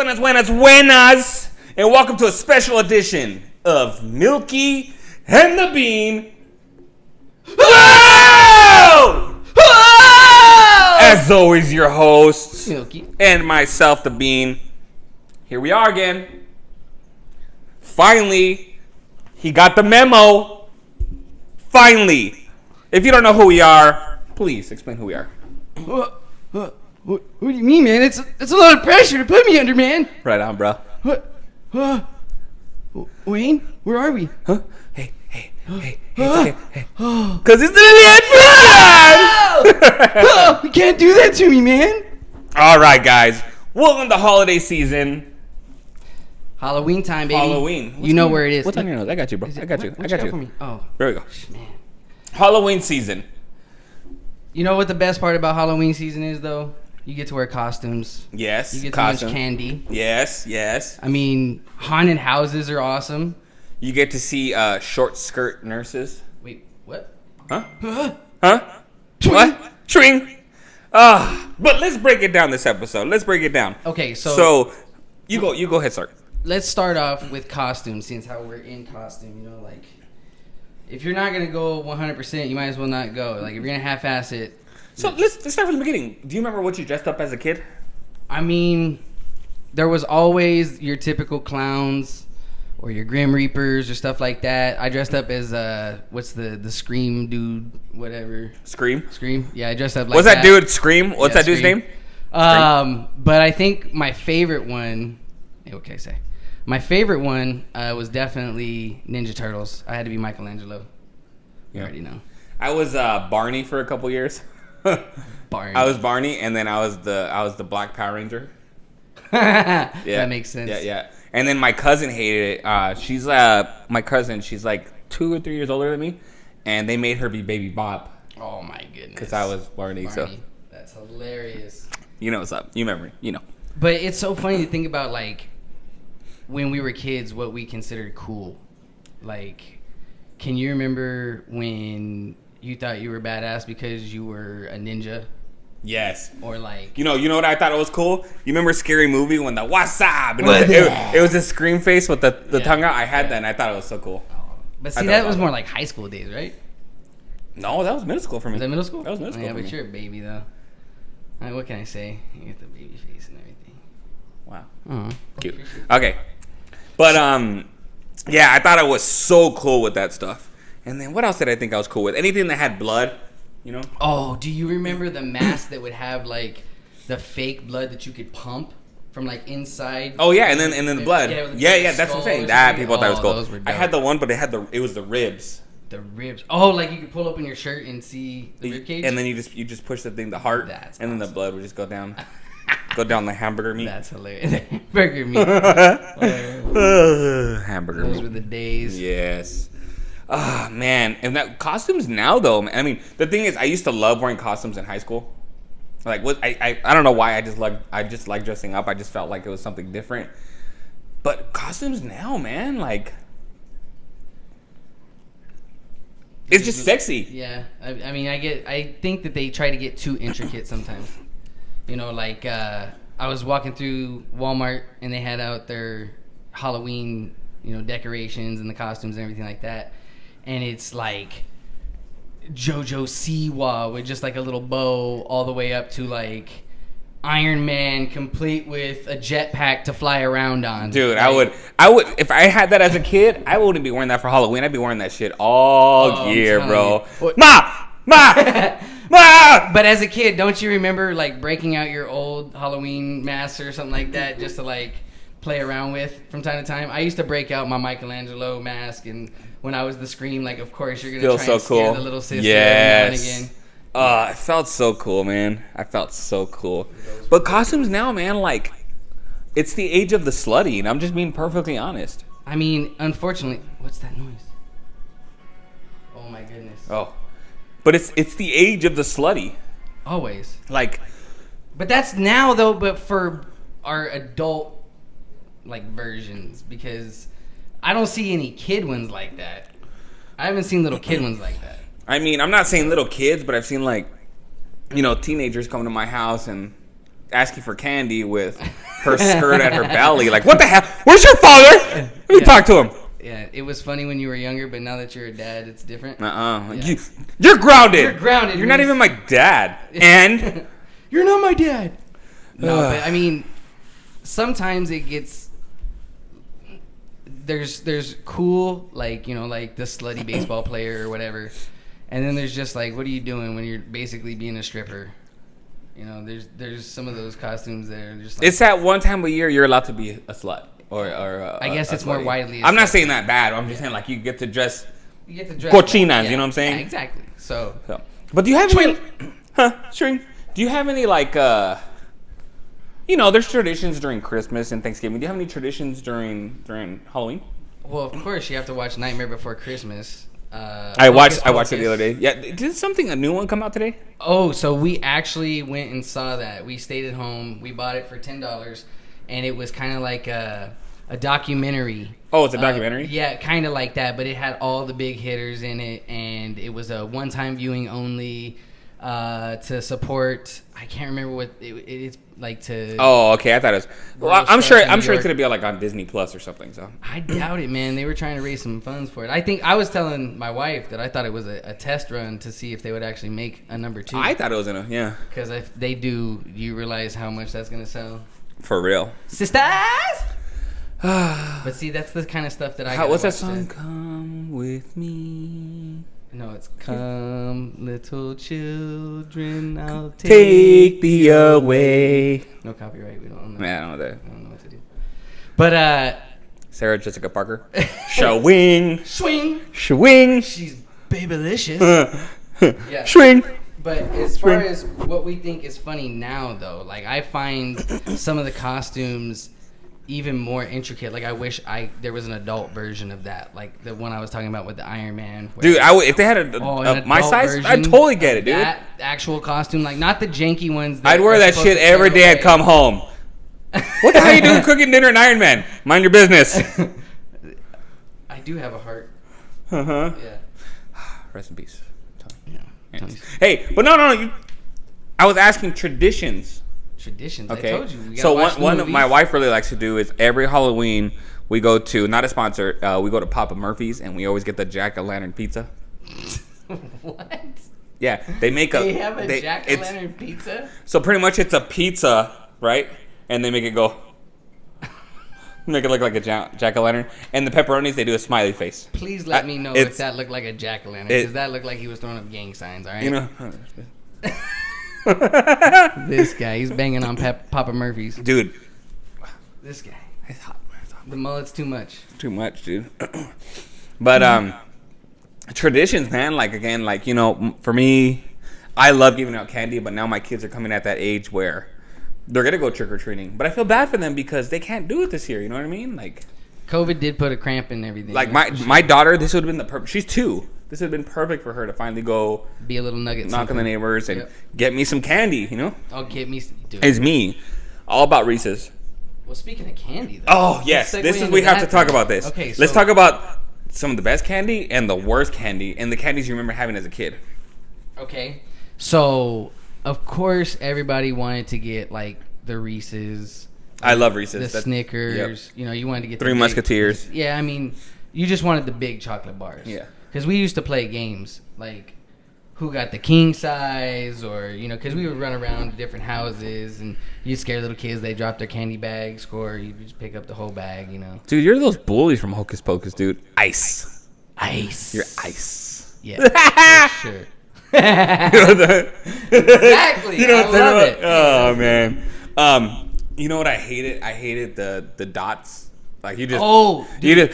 buenas, and welcome to a special edition of Milky and the Bean. Whoa! Whoa! As always, your hosts, Milky, and myself, the Bean. Here we are again. Finally, he got the memo. Finally. If you don't know who we are, please explain who we are. What do you mean, man? It's a lot of pressure to put me under, man. Right on, bro. Wayne, where are we? Huh? Hey. Because it's the You can't do that to me, man. All right, guys. Welcome to holiday season. Halloween time, baby. Halloween. You know where it is. What's on your nose? I got you, bro. I got you. For me? Oh, there we go. man. Halloween season. You know what the best part about Halloween season is, though? You get to wear costumes. Yes. You get to munch candy. Yes. I mean, haunted houses are awesome. You get to see short skirt nurses. Wait, what? Huh? What? Shring. But let's break it down this episode. Let's break it down. Okay, so you go ahead, sir. Let's start off with costumes, since how we're in costume. You know, like, if you're not gonna go 100%, you might as well not go. Like, if you're gonna half-ass it. So let's start from the beginning. Do you remember what you dressed up as a kid? I mean, there was always your typical clowns or your Grim Reapers or stuff like that. I dressed up as what's the Scream dude, whatever. Scream. Yeah, I dressed up like What's that dude? Scream. What's that dude's Scream. name? But I think my favorite one. What can I say? My favorite one was definitely Ninja Turtles. I had to be Michelangelo. You already know. I was Barney for a couple years. Barney. I was Barney, and then I was the Black Power Ranger. Yeah, that makes sense. Yeah. And then my cousin hated it. She's my cousin. She's like 2 or 3 years older than me, and they made her be Baby Bob. Oh my goodness. Because I was Barney. So that's hilarious. You know what's up. You remember. You know. But it's so funny to think about, like, when we were kids, what we considered cool. Like, can you remember when you thought you were badass because you were a ninja? Yes. Or like... You know what I thought was cool? You remember Scary Movie when the wasabi? It was a scream face with the tongue out. I had that, and I thought it was so cool. But see, that was more like high school days, right? No, that was middle school for me. Was that middle school? That was middle school for me. Yeah, but you're a baby, though. I mean, what can I say? You get the baby face and everything. Wow. Uh-huh. Cute. Okay. But, yeah, I thought it was so cool with that stuff. And then what else did I think I was cool with? Anything that had blood, you know? Oh, do you remember the mask that would have, like, the fake blood that you could pump from, like, inside? Oh, yeah, and then the blood. Yeah, that's what I'm saying. That people thought it was cool. Those were dope. I had the one, but it was the ribs. The ribs. Oh, like you could pull open your shirt and see the rib cage? And then you just push the thing, the heart, That's and then the blood would just go down. Go down the hamburger meat. That's hilarious. Burger meat. Hamburger Those meat. were the days. Yes. Oh, man. And that costumes now, though, I mean, the thing is, I used to love wearing costumes in high school. Like, what I don't know why, I just like dressing up. I just felt like it was something different. But costumes now, man, like, it's just sexy. Yeah. I mean, I think that they try to get too intricate sometimes. You know, like, I was walking through Walmart, and they had out their Halloween, decorations and the costumes and everything like that. And it's like JoJo Siwa with just like a little bow all the way up to like Iron Man complete with a jetpack to fly around on. Dude, like, I would if I had that as a kid, I wouldn't be wearing that for Halloween. I'd be wearing that shit all year, bro. Ma! But as a kid, don't you remember like breaking out your old Halloween masks or something like that just to like play around with from time to time? I used to break out my Michelangelo mask, and when I was the Scream, like, of course you're gonna try and scare the little sister every now and again. I felt so cool, man. I felt so cool. But costumes now, man, like, it's the age of the slutty, and I'm just being perfectly honest. I mean, unfortunately, what's that noise? Oh my goodness. Oh, but it's the age of the slutty. Always. Like, but that's now though. But for our adult like versions, because I don't see any kid ones like that. I haven't seen little kid ones like that. I mean, I'm not saying little kids, but I've seen like, teenagers come to my house and asking for candy with her skirt at her belly. Like, what the hell? Where's your father? Let me talk to him. Yeah, it was funny when you were younger, but now that you're a dad, it's different. Yeah. You're grounded. You're grounded. You're not even my dad. And you're not my dad. No, but I mean, sometimes it gets. There's cool, like, you know, like the slutty baseball player or whatever, and then there's just like, what are you doing when you're basically being a stripper? You know, there's some of those costumes that are just like, it's that one time a year you're allowed to be a slut. Or I guess it's more widely. I'm not saying that bad. I'm just saying, like, you get to dress. You get to dress cochinas. You know what I'm saying? Yeah, exactly. So. But do you have any? Shrink. Do you have any, like, you know, there's traditions during Christmas and Thanksgiving. Do you have any traditions during Halloween? Well, of course, you have to watch Nightmare Before Christmas. I watched it the other day. Yeah, did a new one come out today? Oh, so we actually went and saw that. We stayed at home. We bought it for $10, and it was kind of like a documentary. Oh, it's a documentary? Yeah, kind of like that, but it had all the big hitters in it, and it was a one-time viewing only to support. I can't remember what it's like to. Oh, okay. I thought it was. Well, I'm sure it's gonna be like on Disney Plus or something. So I doubt it, man. They were trying to raise some funds for it. I think I was telling my wife that I thought it was a test run to see if they would actually make a number 2. I thought it was yeah. Because if they do, you realize how much that's gonna sell. For real, sisters. But see, that's the kind of stuff that I. What's that song? Come with me. No, it's come, little children, I'll take thee away. No copyright. We don't own that. Yeah, I don't know that. I don't know what to do. But Sarah Jessica Parker. Swing. She's babylicious. Yeah. Swing. But as far as what we think is funny now, though, like, I find some of the costumes even more intricate. Like, I wish there was an adult version of that, like the one I was talking about with the Iron Man. Dude, if they had my size, I'd totally get it, dude. That actual costume, like, not the janky ones. I'd wear that shit every day I'd come home. What the hell are you doing cooking dinner in Iron Man? Mind your business. I do have a heart. Uh-huh. Yeah. Rest in peace. Yeah. Hey, but no. I was asking traditions. Traditions. Okay. I told you. We so one of my wife really likes to do is every Halloween we go to, not a sponsor, we go to Papa Murphy's and we always get the jack-o'-lantern pizza. What? Yeah, they have a jack-o'-lantern pizza? So pretty much it's a pizza, right? And they make it go. Make it look like a jack-o'-lantern. And the pepperonis, they do a smiley face. Please let me know if that looked like a jack-o'-lantern. Because that looked like he was throwing up gang signs, all right? You know. This guy, he's banging on Papa Murphy's. Dude. This guy. It's hot. The mullet's too much. Too much, dude. But traditions, man. Like, again, like, you know, for me, I love giving out candy. But now my kids are coming at that age where they're going to go trick-or-treating. But I feel bad for them because they can't do it this year. You know what I mean? Like, COVID did put a cramp in everything. Like, my daughter, this would have been the perfect. She's 2. This would have been perfect for her to finally go be a little nugget, knock on the neighbors and get me some candy, you know? Oh, get me, dude. It's me. All about Reese's. Well, speaking of candy, though. Oh, yes. We have to talk about this. Okay, let's talk about some of the best candy and the worst candy and the candies you remember having as a kid. Okay. So, of course, everybody wanted to get, like, the Reese's. I love Reese's. The Snickers. Yep. You know, you wanted to get Three Musketeers. Yeah, I mean, you just wanted the big chocolate bars. Yeah. Because we used to play games, like, who got the king size, or, you know, because we would run around to different houses, and you scare little kids, they drop their candy bags, or you just pick up the whole bag, you know. Dude, you're those bullies from Hocus Pocus, dude. Ice. You're ice. Yeah, for sure. Exactly. You know what I love it. Oh, man. You know what I hated? I hated the dots. Like, you just... Oh, dude.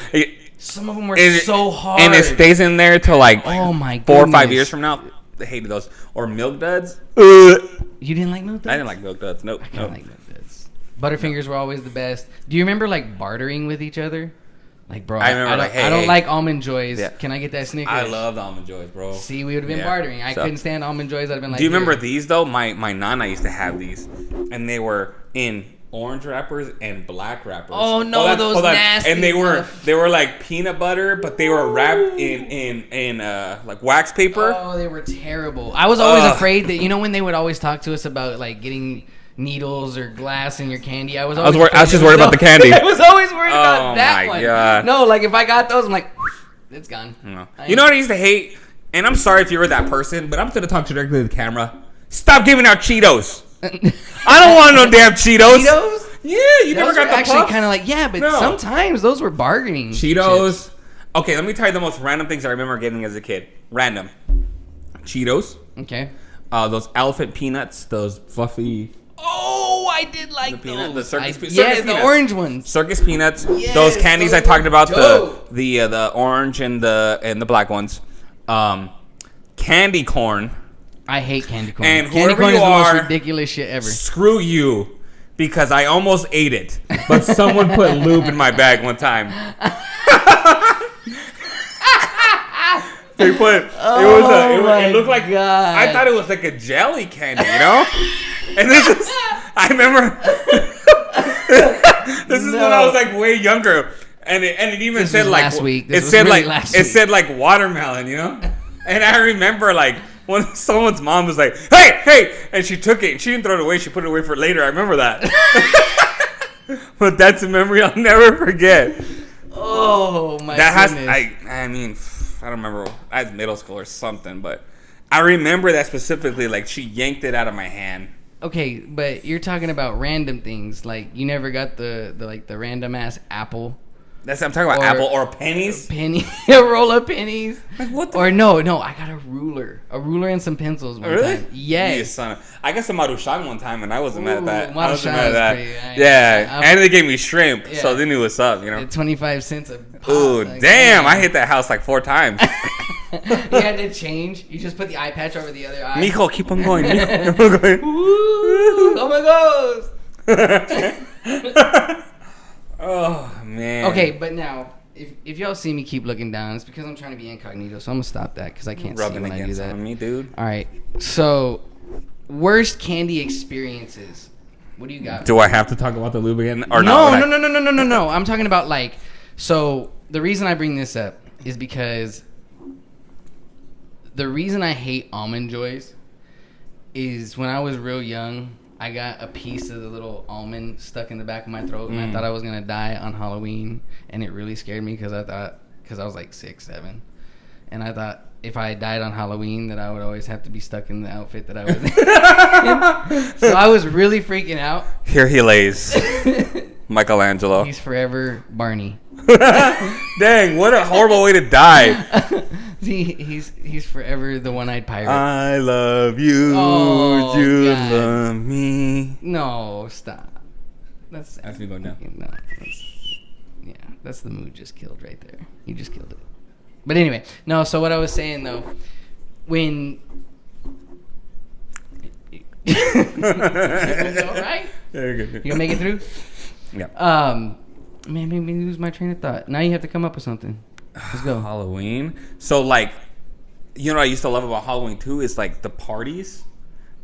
Some of them were so hard. And it stays in there till like oh my 4 or 5 years from now. I hated those. Or Milk Duds. You didn't like Milk Duds? I didn't like Milk Duds. Nope. I kind of like Milk Duds. Butterfingers were always the best. Do you remember, like, bartering with each other? Like, bro, I don't like Almond Joys. Yeah. Can I get that Snickers? I love the Almond Joys, bro. See, we would have been bartering. I couldn't stand Almond Joys. I'd have been like, do you remember these, though? My Nana used to have these. And they were in orange wrappers and black wrappers. Oh no, those nasty. And they were like peanut butter, but they were wrapped in like wax paper. Oh, they were terrible. I was always afraid that, you know, when they would always talk to us about, like, getting needles or glass in your candy. I was just worried about the candy. I was always worried about that one. Oh my God. No, like if I got those, I'm like, it's gone. No. You know what I used to hate? And I'm sorry if you were that person, but I'm going to talk directly to the camera. Stop giving out Cheetos. I don't want no damn Cheetos. Cheetos? Yeah, you never got the actually puffs? kind of like, yeah, but sometimes those were bargaining. Cheetos. chips. Okay, let me tell you the most random things I remember getting as a kid. Random. Cheetos. Okay. Those elephant peanuts. Those fluffy. Oh, I did like those. The circus peanuts. The orange ones. Circus peanuts. Yes, those candies I talked about. dope. The orange and the black ones. Candy corn. I hate candy corn. And candy corn is you the most are, ridiculous shit ever. Screw you. Because I almost ate it, but someone put lube in my bag one time. They put it looked like God. I thought it was like a jelly candy, you know. And this is I remember this is when I was like way younger, and it even said like last week. It said like watermelon, you know. And I remember like. When someone's mom was like, hey, and she took it and she didn't throw it away, she put it away for later. I remember that. But that's a memory I'll never forget. Oh my goodness. I mean, I don't remember. I was middle school or something, but I remember that specifically. Like she yanked it out of my hand. Okay, but you're talking about random things. Like you never got the random ass apple. I'm talking about apple or pennies. A roll of pennies. Like what? Or no, I got a ruler and some pencils one time. Yes. I got some Maruchan one time, and I wasn't mad at that. I wasn't Maruchan mad at that. pretty, Yeah, and they gave me shrimp, so they knew what's up, you know. 25 cents a pop. Ooh, like, damn! I hit that house like 4 times. You had to change. You just put the eye patch over the other eye. Mijo, keep on going. Mijo, keep on going. Ooh, oh my gosh. Oh man. Okay, but now if y'all see me keep looking down, it's because I'm trying to be incognito, so I'm gonna stop that because I can't see when I do that. Me, dude. All right. So, worst candy experiences. What do you got? Do I have to talk about the lube again or no? No. I'm talking about like. So the reason I bring this up is because the reason I hate Almond Joys is when I was real young. I got a piece of the little almond stuck in the back of my throat, and I thought I was gonna die on Halloween, and it really scared me because I was like 6, 7, and I thought if I died on Halloween that I would always have to be stuck in the outfit that I was in. So I was really freaking out. Here he lays, Michelangelo. He's forever Barney. Dang, what a horrible way to die. He's forever the one-eyed pirate. I love you. Oh, you God. love me. No, stop. That's me going down. No, that's the mood just killed right there. You just killed it. But anyway, no. So what I was saying though, when you alright? Yeah, you're good. You gonna make it through? Yeah. Man, made me lose my train of thought. Now you have to come up with something. Let's go. Halloween. So like, you know what I used to love about Halloween too is like the parties.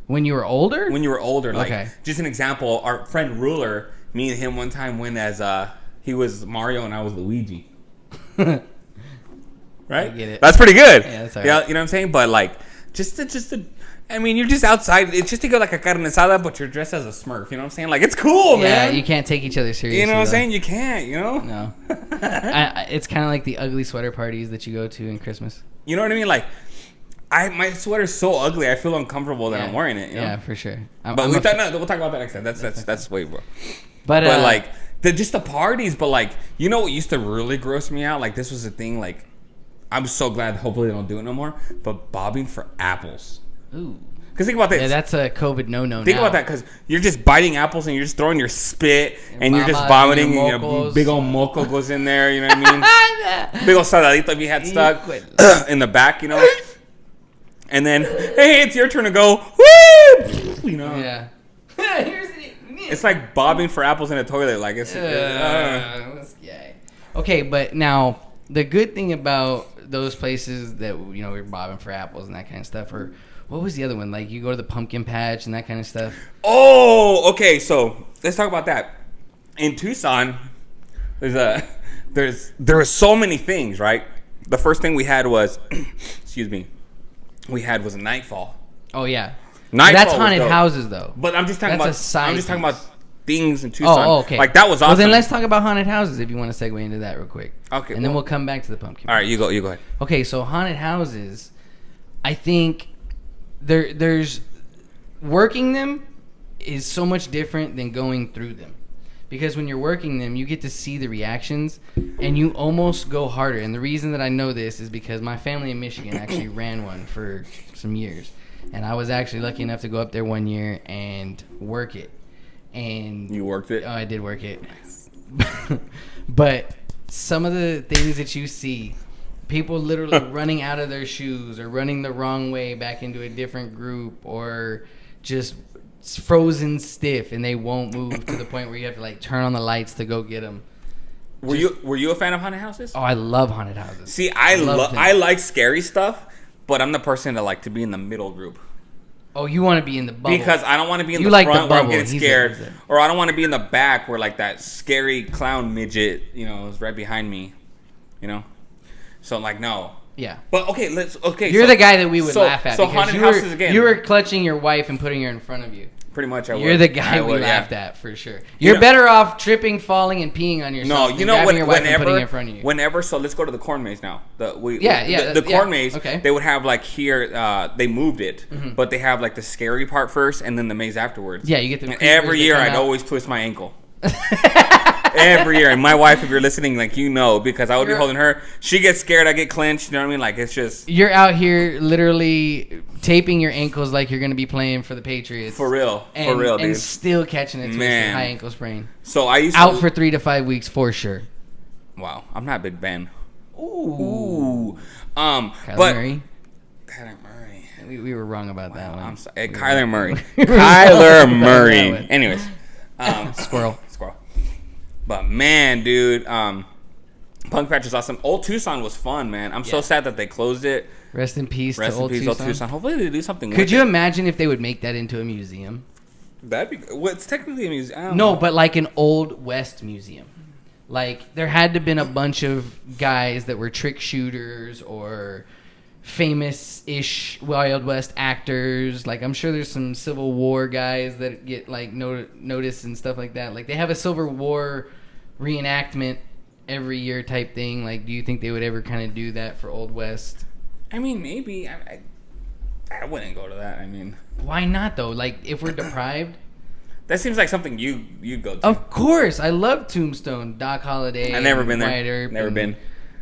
When you were older? When you were older. Like, okay. Just an example, our friend Ruler, me and him one time went as, he was Mario and I was Luigi. Right? I get it. That's pretty good. Yeah, that's all right. Yeah, you know what I'm saying? But like, I mean, you're just outside. It's just to go like a carne asada, but you're dressed as a Smurf. You know what I'm saying? Like, it's cool, man. Yeah, you can't take each other seriously. You know what I'm saying? You can't, you know? No. It's kind of like the ugly sweater parties that you go to in Christmas. You know what I mean? Like, my sweater's so ugly, I feel uncomfortable that I'm wearing it. You know? Yeah, for sure. But we'll talk about that next time. That's way more. But like, just the parties, but like, you know what used to really gross me out? Like, this was a thing, like, I'm so glad hopefully they don't do it no more, but bobbing for apples. Ooh. Because think about this. Yeah, that's a COVID no-no. Think about that, because you're just biting apples and you're just throwing your spit and you're just vomiting and your big old moco goes in there. You know what I mean? Big old saladito if you had stuck in the back, you know. And then, hey, it's your turn to go. Woo! You know. Yeah. It's like bobbing for apples in a toilet. Like it's. Okay, but now the good thing about those places that we're bobbing for apples and that kind of stuff, or what was the other one? Like you go to the pumpkin patch and that kind of stuff. Oh, okay. So let's talk about that. In Tucson, there were so many things, right? The first thing we had was, excuse me, was a nightfall. Oh yeah. That's haunted houses, though. But I'm just talking about. I'm just talking about things in Tucson. Oh, okay. Like that was awesome. Well, then let's talk about haunted houses if you want to segue into that real quick. Okay. And then we'll come back to the pumpkin. All right, you go ahead. Okay, so haunted houses, I think there's working them is so much different than going through them. Because when you're working them, you get to see the reactions, and you almost go harder. And the reason that I know this is because my family in Michigan actually ran one for some years. And I was actually lucky enough to go up there one year and work it. And you worked it? Oh, I did work it. But some of the things that you see, people literally running out of their shoes or running the wrong way back into a different group, or just frozen stiff and they won't move to the point where you have to like turn on the lights to go get them. Were you a fan of haunted houses? Oh, I love haunted houses. See, I like scary stuff, but I'm the person that like to be in the middle group. Oh, you want to be in the bubble. Because I don't want to be in the front where I'm getting scared. Or I don't want to be in the back where like that scary clown midget, is right behind me. So I'm like, no. Yeah. But okay, You're the guy that we would laugh at. So haunted houses again. You were clutching your wife and putting her in front of you. Pretty much, You're the guy we laughed at for sure. You're better off tripping, falling, and peeing on yourself. No, you know what? Your wife and putting her in front of you. So let's go to the corn maze now. The corn maze. Okay. They would have like here. They moved it, but they have like the scary part first, and then the maze afterwards. Yeah, you get the. And every year, I'd always twist my ankle. Every year, and my wife, if you're listening, like because I would be holding her. She gets scared, I get clenched. You know what I mean? Like it's just. You're out here literally taping your ankles like you're gonna be playing for the Patriots. For real, dude. And still catching a twisted high ankle sprain. So I used out for 3 to 5 weeks for sure. Wow, I'm not a big fan. Ooh. Kyler Murray. We were wrong about that one. I'm sorry. Kyler Murray. Kyler Murray. Anyways, Squirrel. But man, dude, Punk Patch is awesome. Old Tucson was fun, man. I'm so sad that they closed it. Rest in peace to Old Tucson. Hopefully they do something with it. Could you imagine if they would make that into a museum? That'd be. Well, it's technically a museum. No, but like an Old West museum. Like there had to have been a bunch of guys that were trick shooters or famous-ish Wild West actors. Like I'm sure there's some Civil War guys that get like notice and stuff like that. Like they have a Civil War reenactment every year type thing. Like do you think they would ever kind of do that for Old West? I mean, maybe. I wouldn't go to that. I mean, why not though? Like if we're deprived. That seems like something you go to. Of course, I love Tombstone, Doc Holliday. I've never been there. Never been.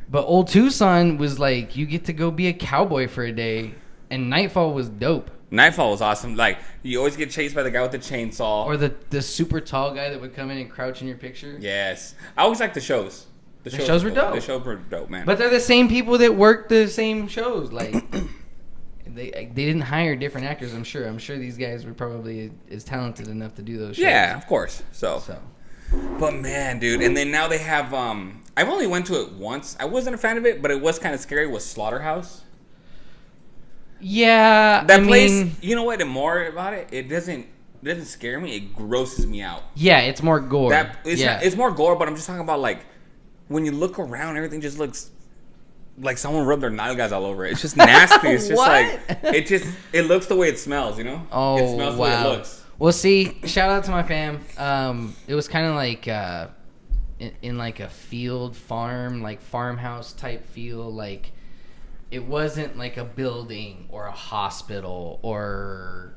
But Old Tucson was like, you get to go be a cowboy for a day, and Nightfall was dope. Nightfall was awesome. Like, you always get chased by the guy with the chainsaw. Or the super tall guy that would come in and crouch in your picture. Yes. I always liked the shows. The shows were dope. The shows were dope, man. But they're the same people that work the same shows. Like, they didn't hire different actors, I'm sure. I'm sure these guys were probably as talented enough to do those shows. Yeah, of course. So. But man, dude. And then now they have... I've only went to it once. I wasn't a fan of it, but it was kind of scary. Was Slaughterhouse. Yeah, that place. You know what? And more about it, it doesn't scare me. It grosses me out. Yeah, it's more gore. It's more gore, but I'm just talking about like when you look around, everything just looks like someone rubbed their nalgas all over it. It's just nasty. It's just like it looks the way it smells. Oh, it smells the way it looks. Well, see, shout out to my fam. It was kind of like in like a field farm, like farmhouse type feel. Like it wasn't like a building or a hospital or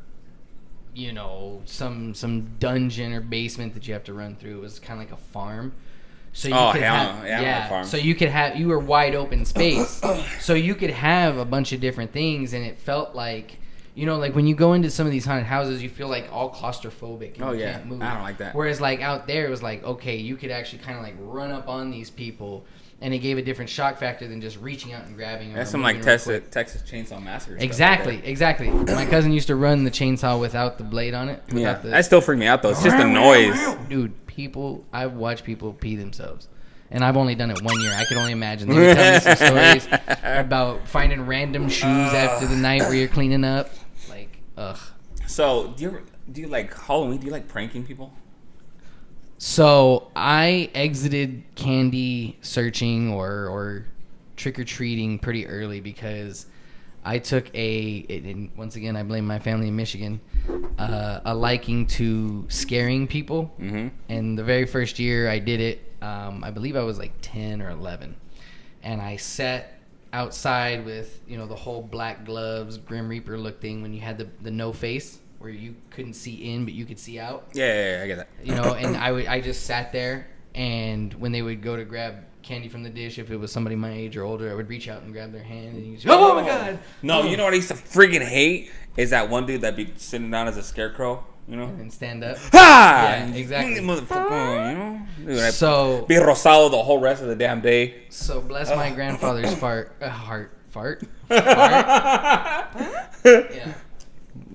some dungeon or basement that you have to run through. It was kind of like a farm. So So you were wide open space. So you could have a bunch of different things, and it felt like. Like when you go into some of these haunted houses, you feel like all claustrophobic. And you can't move. I don't like that. Whereas like out there, it was like, okay, you could actually kind of like run up on these people, and it gave a different shock factor than just reaching out and grabbing them. That's some like Texas Chainsaw Massacre. Exactly. My cousin used to run the chainsaw without the blade on it. That still freaked me out though. It's just the noise. Dude, I've watched people pee themselves. And I've only done it 1 year. I can only imagine. They would tell me some stories about finding random shoes after the night where you're cleaning up. Ugh. So, do you like Halloween? Do you like pranking people? So, I exited candy searching or trick-or-treating pretty early because I took and once again, I blame my family in Michigan, a liking to scaring people. Mm-hmm. And the very first year I did it, I believe I was like 10 or 11. And I sat outside with, you know, the whole black gloves, Grim Reaper look thing when you had the no face where you couldn't see in but you could see out. Yeah, I get that. You know, and I just sat there, and when they would go to grab candy from the dish, if it was somebody my age or older, I would reach out and grab their hand and you just, oh my god. No, you know what I used to freaking hate is that one dude that be sitting down as a scarecrow, you know, and stand up. Ha! Yeah, exactly. Motherfucker, you know? Dude, So be rosado the whole rest of the damn day. So bless my grandfather's fart. Yeah.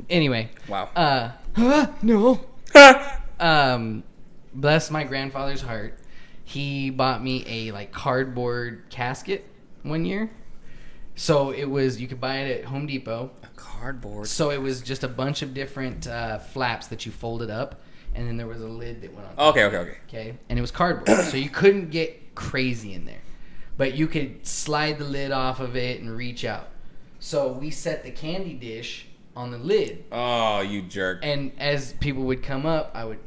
Anyway. Wow. No. Bless my grandfather's heart. He bought me a like cardboard casket one year. So it was, you could buy it at Home Depot. A cardboard. So it was just a bunch of different flaps that you folded up, and then there was a lid that went on. Okay. And it was cardboard, so you couldn't get crazy in there, but you could slide the lid off of it and reach out. So we set the candy dish on the lid. Oh, you jerk! And as people would come up, I would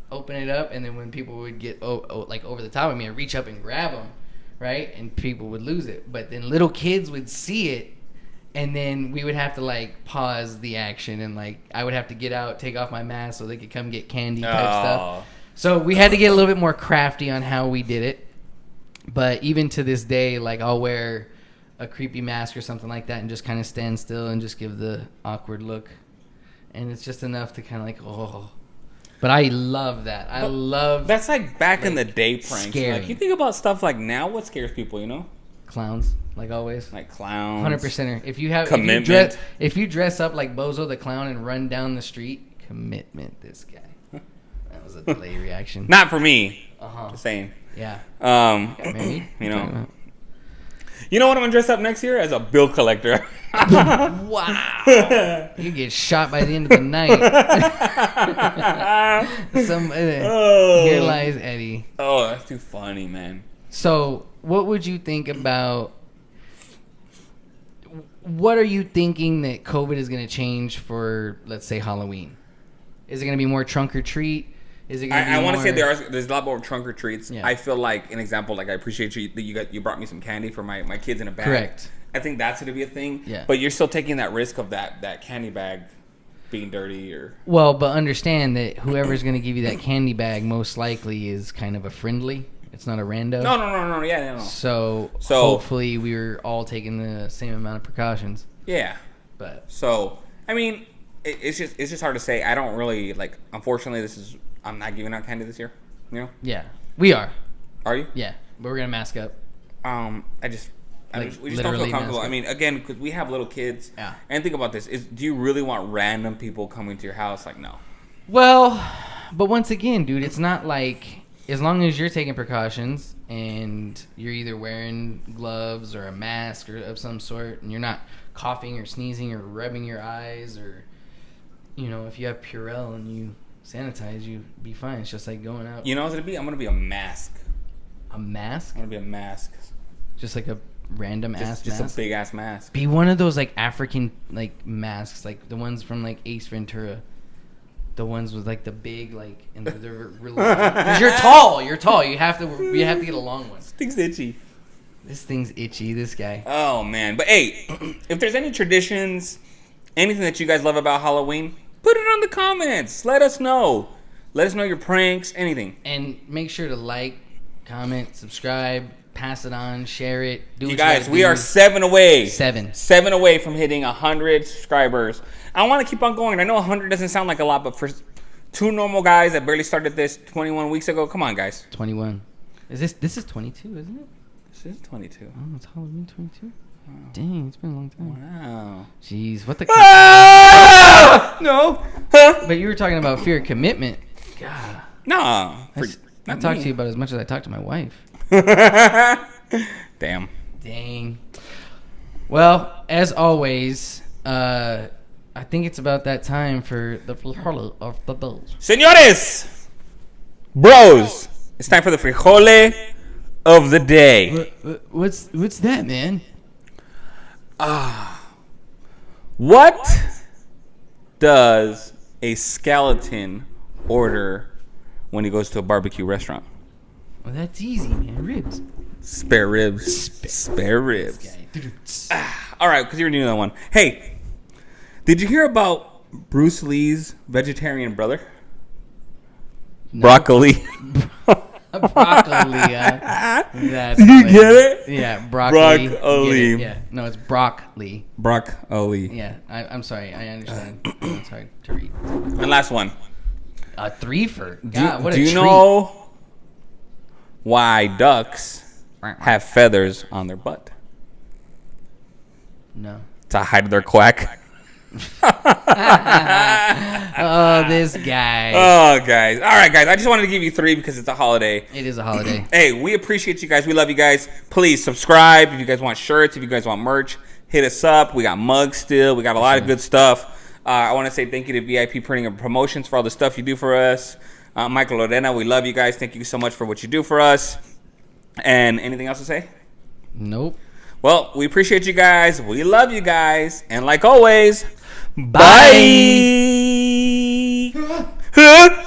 open it up, and then when people would get like over the top of me, I'd reach up and grab them, right? And people would lose it. But then little kids would see it, and then we would have to like pause the action, and like I would have to get out, take off my mask so they could come get candy type stuff. So we had to get a little bit more crafty on how we did it. But even to this day, like I'll wear a creepy mask or something like that and just kind of stand still and just give the awkward look. And it's just enough to kind of like, oh. But I love that. I love... That's like back in the day pranks. Scary. Like, you think about stuff like now, what scares people, you know? Clowns, like always. Like clowns. 100%. If you have... Commitment. If you dress up like Bozo the Clown and run down the street, commitment, this guy. That was a delay reaction. Not for me. Uh-huh. Just saying. Yeah. Got married? You know... You know what I'm gonna dress up next year? As a bill collector. Wow. You get shot by the end of the night. Here lies Eddie. Oh, that's too funny, man. So, what would you think about... What are you thinking that COVID is going to change for, let's say, Halloween? Is it going to be more trunk or treat? Is it? I want to say there's a lot more trunk or treats. Yeah. I feel like an example, like I appreciate you that you brought me some candy for my kids in a bag. Correct. I think that's going to be a thing. Yeah. But you're still taking that risk of that candy bag being dirty or. Well, but understand that whoever's going to give you that candy bag most likely is kind of a friendly. It's not a rando. No. Yeah, no. So hopefully we were all taking the same amount of precautions. Yeah. But so I mean, it's just hard to say. I don't really like. Unfortunately, I'm not giving out candy this year. You know? Yeah, we are. Are you? Yeah, but we're gonna mask up. We just don't feel comfortable. I mean, again, because we have little kids. Yeah. And think about this: do you really want random people coming to your house? Like, no. Well, but once again, dude, it's not like, as long as you're taking precautions and you're either wearing gloves or a mask or of some sort, and you're not coughing or sneezing or rubbing your eyes, or, you know, if you have Purell and you sanitize, you be fine. It's just like going out. You know what it's gonna be? I'm gonna be a mask. A mask? I'm gonna be a mask. Just like a random ass mask? Just a big ass mask. Be one of those like African like masks, like the ones from like Ace Ventura. The ones with like the big like, and they're really. Because you're tall. You have to get a long one. This thing's itchy. This thing's itchy. This guy. Oh man, but hey, if there's any traditions, anything that you guys love about Halloween, put it on the comments. Let us know. Let us know your pranks, anything. And make sure to like, comment, subscribe, pass it on, share it. Do you guys, we are 7 away. 7 away from hitting 100 subscribers. I want to keep on going. I know 100 doesn't sound like a lot, but for two normal guys that barely started this 21 weeks ago, come on, guys. 21. This is 22, isn't it? This is 22. Oh, it's Halloween 22. Wow. Dang, it's been a long time. Wow. Jeez, what the... No. But you were talking about fear of commitment. God. No. I talk to you about as much as I talk to my wife. Damn. Dang. Well, as always, I think it's about that time for the frijole of the day. Señores, bros, it's time for the frijole of the day. What's that, man? What does a skeleton order when he goes to a barbecue restaurant? Well, that's easy, man. Ribs. Spare ribs. Spare ribs. All right, because you already knew that one. Hey, did you hear about Bruce Lee's vegetarian brother? No. Broccoli. Broccoli. That's Did you hilarious. get it? Yeah, broccoli. Broccoli. Get it? Yeah, no, it's broccoli. Broccoli. Yeah, I'm sorry. I understand. It's hard to read. And last one. A threefer. God, what a do you treat. know why ducks have feathers on their butt? No. To hide their quack. Oh, this guy. Oh, guys. All right, guys. I just wanted to give you 3 because it's a holiday. It is a holiday. Hey, we appreciate you guys. We love you guys. Please subscribe. If you guys want shirts, if you guys want merch, hit us up. We got mugs still. We got a lot of good stuff. I want to say thank you to VIP Printing and Promotions for all the stuff you do for us. Michael Lorena, we love you guys. Thank you so much for what you do for us. And anything else to say? Nope. Well, we appreciate you guys. We love you guys. And like always, Bye. bye.